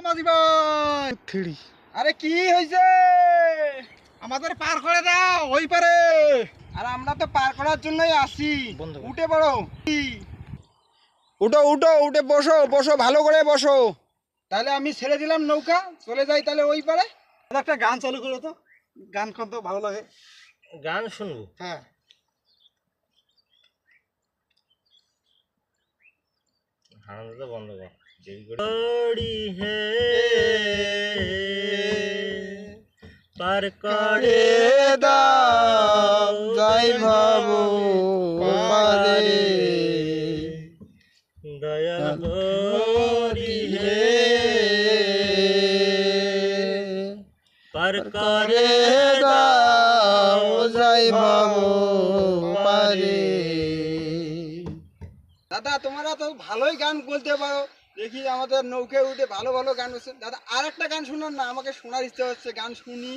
মাঝি ভাই থিড়ি আরে কি হইছে আমাদের পার করে দাও ওই পারে আর আমরা তো পার করার জন্যই আসি উঠে পড়ো উঠো উঠো উঠে বসো বসো ভালো করে বসো তাহলে আমি ছেড়ে দিলাম নৌকা চলে যাই তাহলে ওই পারে একটা গান চালু করো তো গান কত ভালো লাগে গান শুনবো হ্যাঁ হারানোটা বন্ধ কর বড়ি হে পার করে দাও যাই ভাবো পারে দয়া বড়ি হে পার করে দাও যাই ভাবো পারে দাদা তোমরা তো ভালোই গান বলতে পারো দেখি আমাদের নৌকে উঠে ভালো ভালো গান হচ্ছে দাদা আর একটা গান শোনান না আমাকে শোনার ইচ্ছে হচ্ছে গান শুনি